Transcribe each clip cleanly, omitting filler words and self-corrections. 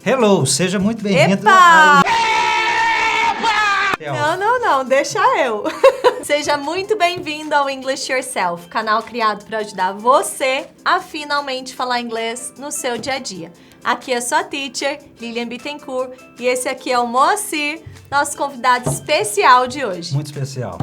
Hello, seja muito bem-vindo Epa! Não, deixa eu. Seja muito bem-vindo ao English Yourself, canal criado para ajudar você a finalmente falar inglês no seu dia a dia. Aqui é sua teacher, Lilian Bittencourt, e esse aqui é o Moacir, nosso convidado especial de hoje. Muito especial.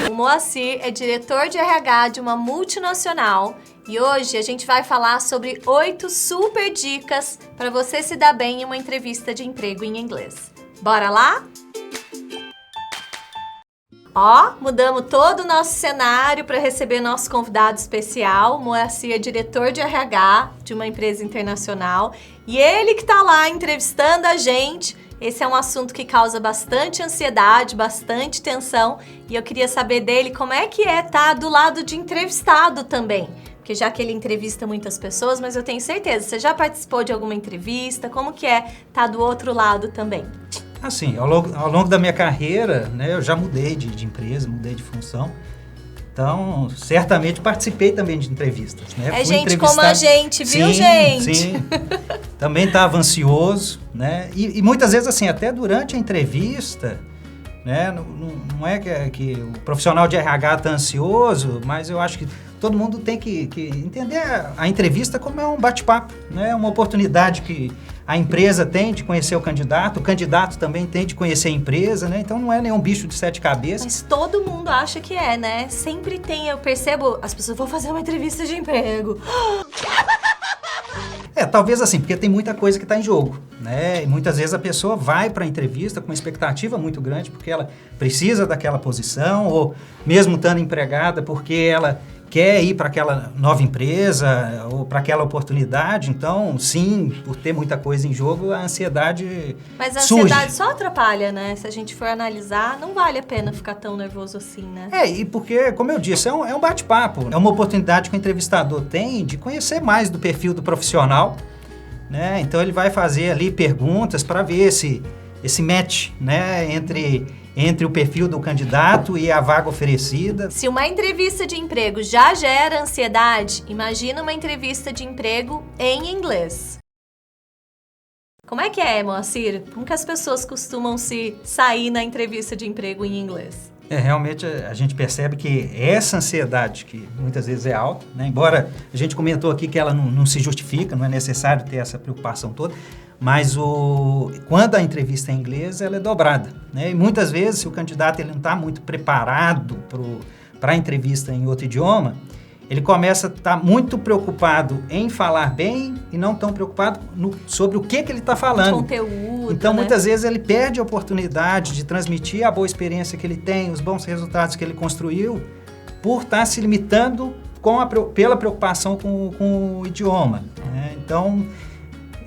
O Moacir é diretor de RH de uma multinacional e hoje a gente vai falar sobre 8 super dicas para você se dar bem em uma entrevista de emprego em inglês. Bora lá? Ó, mudamos todo o nosso cenário para receber nosso convidado especial. O Moacir é diretor de RH de uma empresa internacional e ele que tá lá entrevistando a gente. Esse é um assunto que causa bastante ansiedade, bastante tensão e eu queria saber dele como é que é estar do lado de entrevistado também. Porque já que ele entrevista muitas pessoas, mas eu tenho certeza, você já participou de alguma entrevista? Como que é estar do outro lado também? Assim, ao longo da minha carreira, né, eu já mudei de empresa, mudei de função. Então, certamente participei também de entrevistas, né? É gente como a gente, viu, sim, gente? Sim, também estava ansioso, né? E muitas vezes, assim, até durante a entrevista, né? Não é que o profissional de RH está ansioso, mas eu acho que todo mundo tem que entender a entrevista como é um bate-papo, né? Uma oportunidade que a empresa tem de conhecer o candidato também tem de conhecer a empresa, né? Então não é nenhum bicho de 7 cabeças. Mas todo mundo acha que é, né? Sempre tem, eu percebo, as pessoas vão fazer uma entrevista de emprego. Talvez assim, porque tem muita coisa que está em jogo, né? E muitas vezes a pessoa vai para a entrevista com uma expectativa muito grande porque ela precisa daquela posição ou mesmo estando empregada porque ela quer ir para aquela nova empresa ou para aquela oportunidade. Então, sim, por ter muita coisa em jogo, a ansiedade Mas a surge. ansiedade só atrapalha, né? Se a gente for analisar, não vale a pena ficar tão nervoso assim, né? E porque, como eu disse, é um bate-papo. É uma oportunidade que o entrevistador tem de conhecer mais do perfil do profissional, né? Então, ele vai fazer ali perguntas para ver esse match, né, entre o perfil do candidato e a vaga oferecida. Se uma entrevista de emprego já gera ansiedade, imagina uma entrevista de emprego em inglês. Como é que é, Moacir? Como que as pessoas costumam se sair na entrevista de emprego em inglês? Realmente a gente percebe que essa ansiedade, que muitas vezes é alta, né? Embora a gente comentou aqui que ela não se justifica, não é necessário ter essa preocupação toda, mas quando a entrevista é em inglês, ela é dobrada, né? E muitas vezes, se o candidato ele não está muito preparado para a entrevista em outro idioma, ele começa a estar muito preocupado em falar bem e não tão preocupado sobre o que ele está falando. Conteúdo, então, né? muitas vezes, ele perde a oportunidade de transmitir a boa experiência que ele tem, os bons resultados que ele construiu, por estar se limitando pela preocupação com o idioma, né? Então,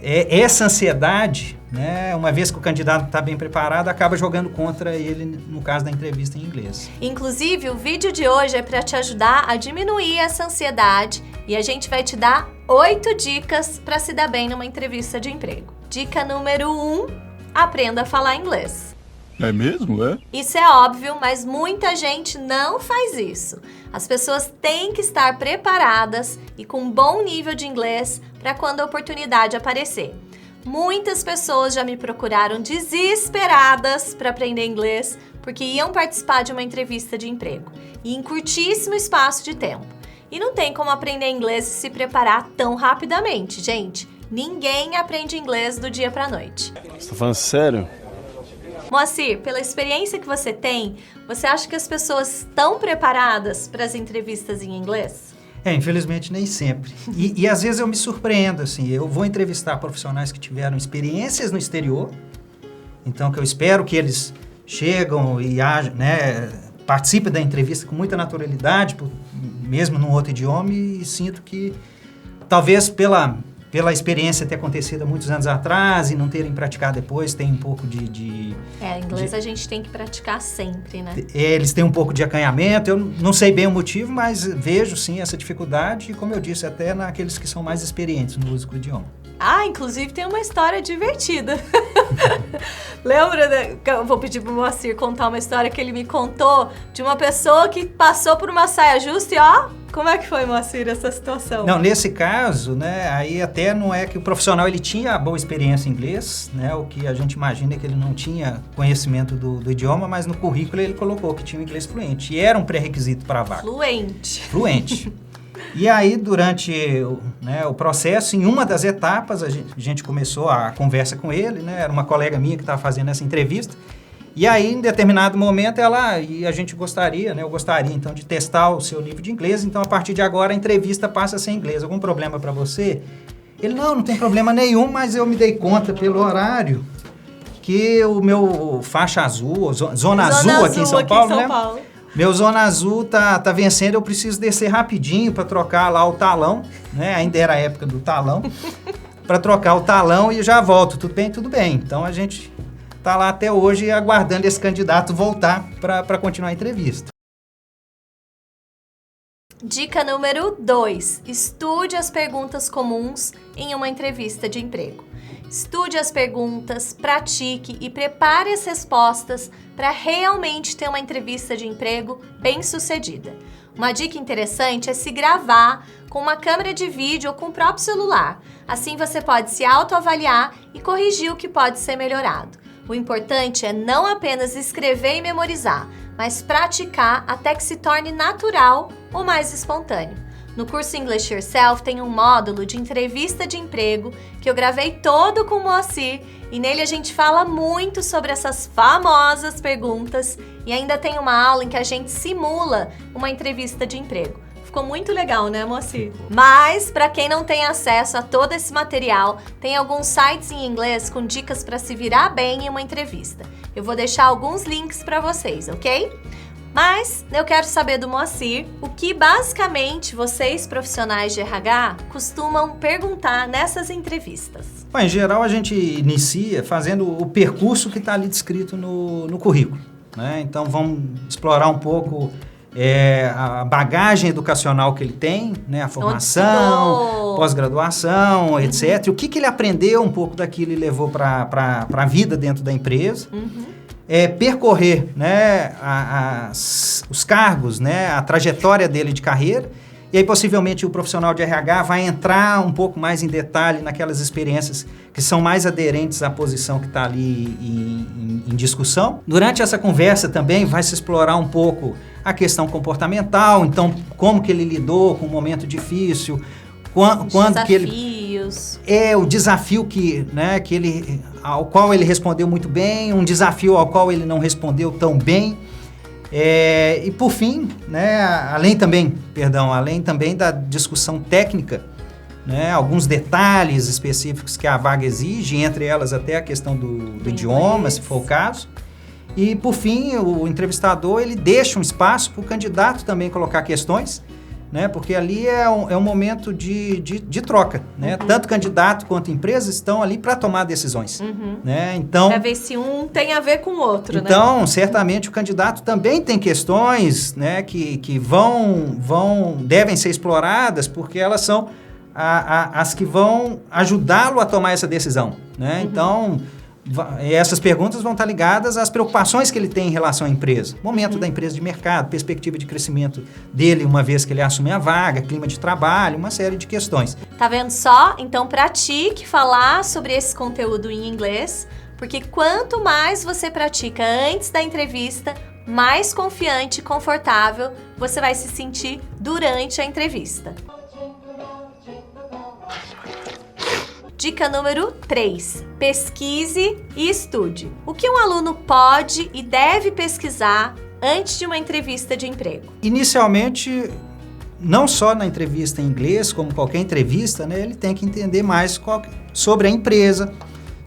essa ansiedade, né, uma vez que o candidato está bem preparado, acaba jogando contra ele no caso da entrevista em inglês. Inclusive, o vídeo de hoje é para te ajudar a diminuir essa ansiedade e a gente vai te dar 8 dicas para se dar bem numa entrevista de emprego. Dica número 1, aprenda a falar inglês. É mesmo, é? Isso é óbvio, mas muita gente não faz isso. As pessoas têm que estar preparadas e com um bom nível de inglês para quando a oportunidade aparecer. Muitas pessoas já me procuraram desesperadas para aprender inglês porque iam participar de uma entrevista de emprego e em curtíssimo espaço de tempo. E não tem como aprender inglês e se preparar tão rapidamente, gente. Ninguém aprende inglês do dia para a noite. Você tá falando sério? Moacir, pela experiência que você tem, você acha que as pessoas estão preparadas para as entrevistas em inglês? Infelizmente nem sempre. E às vezes eu me surpreendo, assim, eu vou entrevistar profissionais que tiveram experiências no exterior, então que eu espero que eles chegam e né, participem da entrevista com muita naturalidade, mesmo num outro idioma, e sinto que talvez pela experiência ter acontecido há muitos anos atrás e não terem praticado depois, tem um pouco inglês a gente tem que praticar sempre, né? Eles têm um pouco de acanhamento, eu não sei bem o motivo, mas vejo sim essa dificuldade e, como eu disse, até naqueles que são mais experientes no uso do idioma. Inclusive tem uma história divertida. Lembra? Eu vou pedir pro Moacir contar uma história que ele me contou de uma pessoa que passou por uma saia justa e Como é que foi, Moacir, essa situação? Não, nesse caso, né, aí até não é que o profissional ele tinha boa experiência em inglês, né, o que a gente imagina é que ele não tinha conhecimento do idioma, mas no currículo ele colocou que tinha o inglês fluente, e era um pré-requisito para a vaga. Fluente. E aí, durante o processo, em uma das etapas, a gente começou a conversa com ele, né, era uma colega minha que estava fazendo essa entrevista, e aí, em determinado momento, eu gostaria, então, de testar o seu nível de inglês. Então, a partir de agora, a entrevista passa a ser em inglês. Algum problema para você? Ele, não tem problema nenhum, mas eu me dei conta pelo horário que o meu faixa azul, zona azul aqui em São Paulo, né? Meu zona azul tá vencendo, eu preciso descer rapidinho para trocar lá o talão, né? Ainda era a época do talão. Para trocar o talão e já volto. Tudo bem? Tudo bem. Então, a gente está lá até hoje aguardando esse candidato voltar para continuar a entrevista. Dica número 2. Estude as perguntas comuns em uma entrevista de emprego. Estude as perguntas, pratique e prepare as respostas para realmente ter uma entrevista de emprego bem-sucedida. Uma dica interessante é se gravar com uma câmera de vídeo ou com o próprio celular. Assim você pode se autoavaliar e corrigir o que pode ser melhorado. O importante é não apenas escrever e memorizar, mas praticar até que se torne natural ou mais espontâneo. No curso English Yourself tem um módulo de entrevista de emprego que eu gravei todo com o Moacir e nele a gente fala muito sobre essas famosas perguntas e ainda tem uma aula em que a gente simula uma entrevista de emprego. Ficou muito legal, né, Moacir? Mas, para quem não tem acesso a todo esse material, tem alguns sites em inglês com dicas para se virar bem em uma entrevista. Eu vou deixar alguns links para vocês, ok? Mas eu quero saber do Moacir o que basicamente vocês, profissionais de RH, costumam perguntar nessas entrevistas. Bom, em geral, a gente inicia fazendo o percurso que está ali descrito no currículo, né? Então, vamos explorar um pouco a bagagem educacional que ele tem, né? A formação, pós-graduação, etc. E o que ele aprendeu um pouco daquilo e levou para a vida dentro da empresa. Percorrer, né, os cargos, né, a trajetória dele de carreira. E aí, possivelmente, o profissional de RH vai entrar um pouco mais em detalhe naquelas experiências que são mais aderentes à posição que está ali em discussão. Durante essa conversa também vai se explorar um pouco a questão comportamental, então, como que ele lidou com um momento difícil, quando que ele... o desafio ao qual ele respondeu muito bem, um desafio ao qual ele não respondeu tão bem. E por fim, né, além também da discussão técnica, né, alguns detalhes específicos que a vaga exige, entre elas até a questão do idioma, se for o caso. E por fim, o entrevistador ele deixa um espaço para o candidato também colocar questões, né, porque ali é um momento de troca, né? Tanto candidato quanto empresa estão ali para tomar decisões, né? Então, para ver se um tem a ver com o outro, então, né? Certamente o candidato também tem questões, né, que devem ser exploradas, porque elas são as que vão ajudá-lo a tomar essa decisão, né? Então, essas perguntas vão estar ligadas às preocupações que ele tem em relação à empresa. Momento da empresa de mercado, perspectiva de crescimento dele uma vez que ele assume a vaga, clima de trabalho, uma série de questões. Tá vendo só? Então pratique falar sobre esse conteúdo em inglês, porque quanto mais você pratica antes da entrevista, mais confiante e confortável você vai se sentir durante a entrevista. Dica número 3. Pesquise e estude. O que um aluno pode e deve pesquisar antes de uma entrevista de emprego? Inicialmente, não só na entrevista em inglês, como qualquer entrevista, né, ele tem que entender mais sobre a empresa,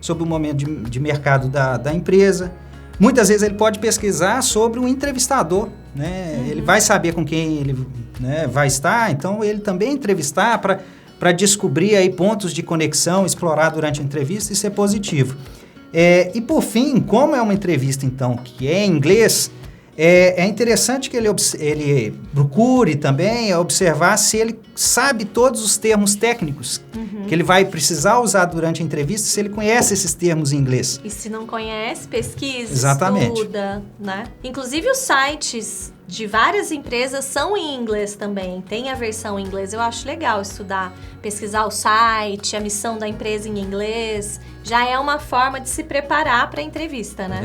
sobre o momento de mercado da empresa. Muitas vezes ele pode pesquisar sobre o entrevistador, né? Ele vai saber com quem ele, né, vai estar, então ele também entrevistar para descobrir aí pontos de conexão, explorar durante a entrevista e ser positivo. E por fim, como é uma entrevista então que é em inglês, é interessante que ele procure também observar se ele sabe todos os termos técnicos que ele vai precisar usar durante a entrevista, se ele conhece esses termos em inglês. E se não conhece, pesquisa, Exatamente. Estuda, né? Inclusive os sites de várias empresas são em inglês também, tem a versão em inglês. Eu acho legal estudar, pesquisar o site, a missão da empresa em inglês. Já é uma forma de se preparar para a entrevista, né?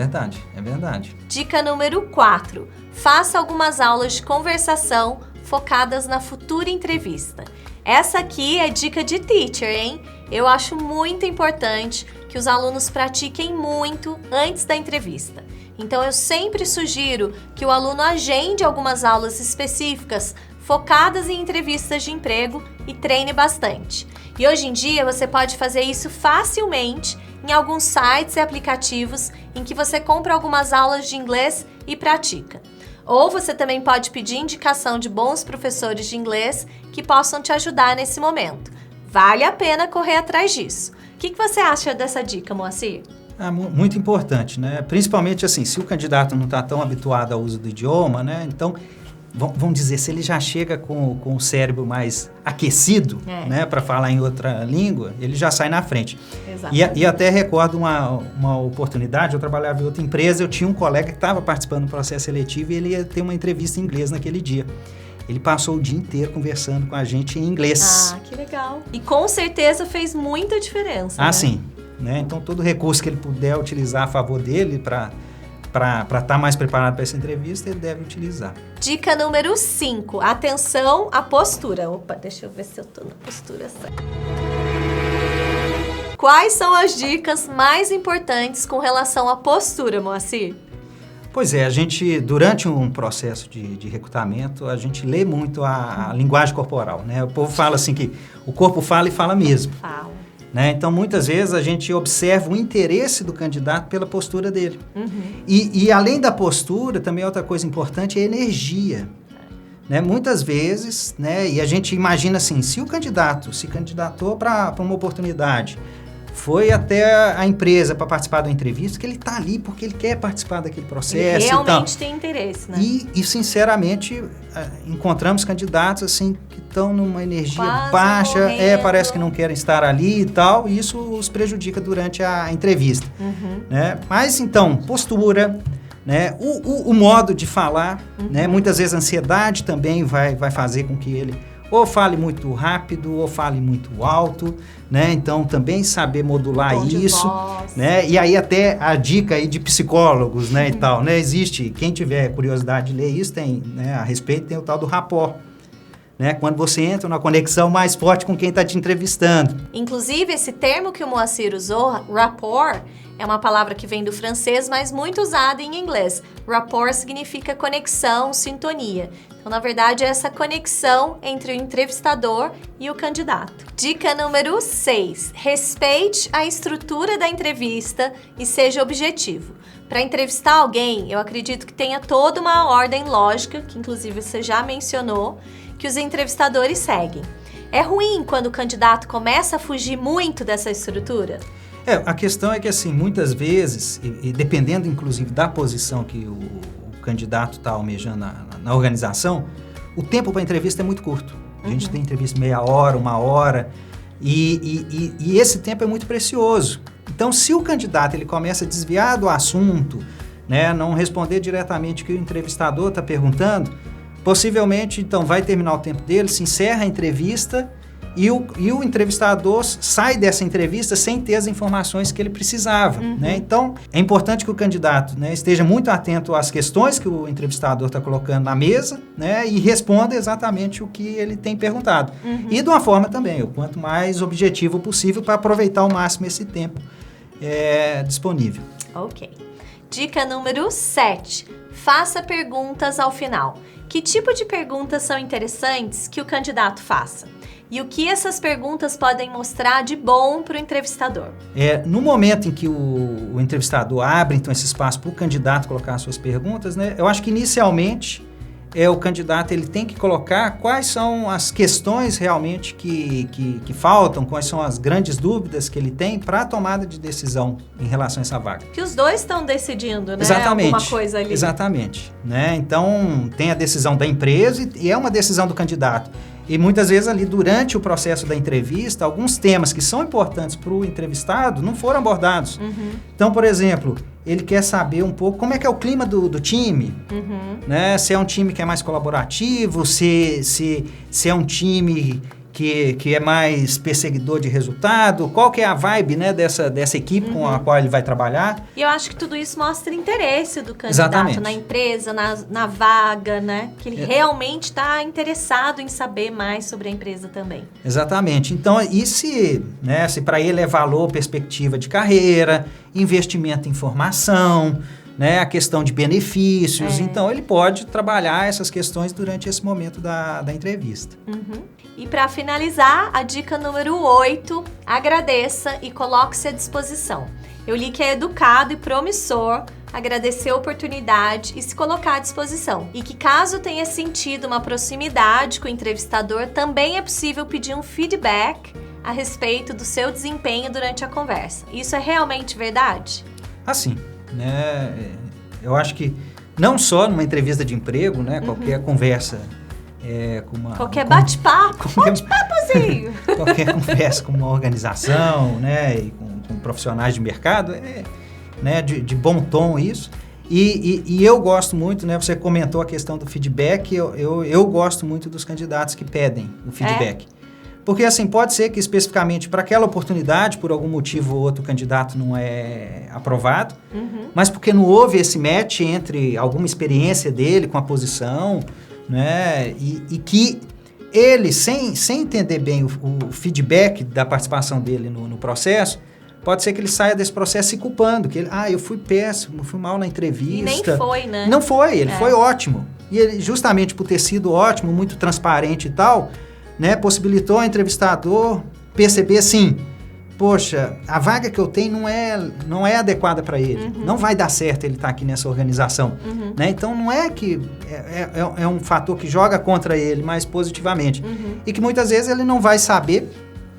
É verdade. Dica número 4. Faça algumas aulas de conversação focadas na futura entrevista. Essa aqui é dica de teacher, hein? Eu acho muito importante que os alunos pratiquem muito antes da entrevista. Então, eu sempre sugiro que o aluno agende algumas aulas específicas focadas em entrevistas de emprego e treine bastante. E hoje em dia, você pode fazer isso facilmente em alguns sites e aplicativos em que você compra algumas aulas de inglês e pratica. Ou você também pode pedir indicação de bons professores de inglês que possam te ajudar nesse momento. Vale a pena correr atrás disso. O que você acha dessa dica, Moacir? Muito importante, né? Principalmente assim, se o candidato não está tão habituado ao uso do idioma, né? Então, vamos dizer, se ele já chega com o cérebro mais aquecido, né? Para falar em outra língua, ele já sai na frente. E até recordo uma oportunidade, eu trabalhava em outra empresa, eu tinha um colega que estava participando do processo seletivo e ele ia ter uma entrevista em inglês naquele dia. Ele passou o dia inteiro conversando com a gente em inglês. Ah, que legal. E com certeza fez muita diferença. Ah, né? Sim. Né? Então, todo recurso que ele puder utilizar a favor dele para estar mais preparado para essa entrevista, ele deve utilizar. Dica número 5. Atenção à postura. Opa, deixa eu ver se eu estou na postura certa. Quais são as dicas mais importantes com relação à postura, Moacir? Pois é, a gente, durante um processo de recrutamento, a gente lê muito a linguagem corporal, né? O povo fala assim que o corpo fala e fala mesmo. Fala. Né? Então, muitas vezes, a gente observa o interesse do candidato pela postura dele. E além da postura, também outra coisa importante é a energia. Né? Muitas vezes, né? E a gente imagina assim, se o candidato se candidatou para uma oportunidade, foi até a empresa para participar da entrevista, que ele está ali porque ele quer participar daquele processo. Ele realmente tem interesse, né? E sinceramente, encontramos candidatos assim que estão numa energia quase baixa, morrendo. Parece que não querem estar ali e tal, e isso os prejudica durante a entrevista. Né? Mas então, postura, né? O modo de falar, né? Muitas vezes a ansiedade também vai fazer com que ele ou fale muito rápido, ou fale muito alto, né? Então, também saber modular isso, né? E aí até a dica aí de psicólogos, né, e tal, né? Existe, quem tiver curiosidade de ler isso, tem, né, a respeito, tem o tal do rapport, né? Quando você entra numa conexão mais forte com quem está te entrevistando. Inclusive, esse termo que o Moacir usou, rapport, é uma palavra que vem do francês, mas muito usada em inglês. Rapport significa conexão, sintonia. Então, na verdade, é essa conexão entre o entrevistador e o candidato. Dica número 6. Respeite a estrutura da entrevista e seja objetivo. Para entrevistar alguém, eu acredito que tenha toda uma ordem lógica, que inclusive você já mencionou, que os entrevistadores seguem. É ruim quando o candidato começa a fugir muito dessa estrutura? A questão é que, assim, muitas vezes, e dependendo, inclusive, da posição que o candidato está almejando na organização, o tempo para a entrevista é muito curto. A gente tem entrevista meia hora, 1 hora, e esse tempo é muito precioso. Então, se o candidato ele começa a desviar do assunto, né, não responder diretamente o que o entrevistador está perguntando, possivelmente, então, vai terminar o tempo dele, se encerra a entrevista e o entrevistador sai dessa entrevista sem ter as informações que ele precisava. Né? Então, é importante que o candidato, né, esteja muito atento às questões que o entrevistador está colocando na mesa, né, e responda exatamente o que ele tem perguntado. E de uma forma também, o quanto mais objetivo possível para aproveitar ao máximo esse tempo disponível. Ok. Dica número 7. Faça perguntas ao final. Que tipo de perguntas são interessantes que o candidato faça? E o que essas perguntas podem mostrar de bom para o entrevistador? No momento em que o entrevistador abre, então, esse espaço para o candidato colocar as suas perguntas, né, eu acho que inicialmente o candidato ele tem que colocar quais são as questões realmente que faltam, quais são as grandes dúvidas que ele tem para a tomada de decisão em relação a essa vaga. Que os dois estão decidindo, né? Exatamente. Alguma coisa ali. Exatamente. Né? Então, tem a decisão da empresa e é uma decisão do candidato. E muitas vezes ali durante o processo da entrevista, alguns temas que são importantes para o entrevistado não foram abordados. Então, por exemplo, ele quer saber um pouco como é que é o clima do time, né? Se é um time que é mais colaborativo, se é um time que é mais perseguidor de resultado, qual que é a vibe, né, dessa equipe com a qual ele vai trabalhar. E eu acho que tudo isso mostra interesse do candidato Exatamente. na empresa, na vaga, né? Que ele realmente está interessado em saber mais sobre a empresa também. Exatamente. Então, e se para ele é valor, perspectiva de carreira, investimento em formação, né, a questão de benefícios, então ele pode trabalhar essas questões durante esse momento da entrevista. E para finalizar, a dica número 8, agradeça e coloque-se à disposição. Eu li que é educado e promissor agradecer a oportunidade e se colocar à disposição. E que caso tenha sentido uma proximidade com o entrevistador, também é possível pedir um feedback a respeito do seu desempenho durante a conversa. Isso é realmente verdade? Assim, né, eu acho que não só numa entrevista de emprego, né, qualquer conversa qualquer bate-papo, bate-papozinho. Qualquer conversa com uma organização, né, e com profissionais de mercado, né, de bom tom isso. E eu gosto muito, né, você comentou a questão do feedback, eu gosto muito dos candidatos que pedem o feedback. Porque, assim, pode ser que especificamente para aquela oportunidade, por algum motivo ou outro, o candidato não é aprovado, mas porque não houve esse match entre alguma experiência dele com a posição, né, e que ele, sem entender bem o feedback da participação dele no processo, pode ser que ele saia desse processo se culpando, que ele, eu fui péssimo, fui mal na entrevista. E nem foi, né? Não foi, ele foi ótimo. E ele, justamente por ter sido ótimo, muito transparente e tal, né, possibilitou ao entrevistador perceber assim, poxa, a vaga que eu tenho não é adequada para ele, não vai dar certo ele estar aqui nessa organização, né? Então não é que é um fator que joga contra ele, mas positivamente, e que muitas vezes ele não vai saber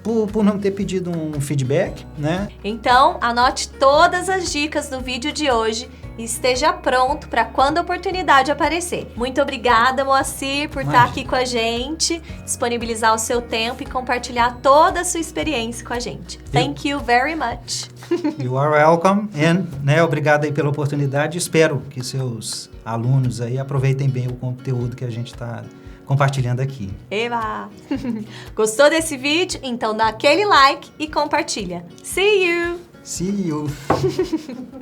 por não ter pedido um feedback, né? Então, anote todas as dicas do vídeo de hoje e esteja pronto para quando a oportunidade aparecer. Muito obrigada, Moacir, por estar aqui com a gente, disponibilizar o seu tempo e compartilhar toda a sua experiência com a gente. Thank you very much. You are welcome. And, né, obrigado aí pela oportunidade. Espero que seus alunos aí aproveitem bem o conteúdo que a gente está compartilhando aqui. Eba! Gostou desse vídeo? Então dá aquele like e compartilha. See you! See you!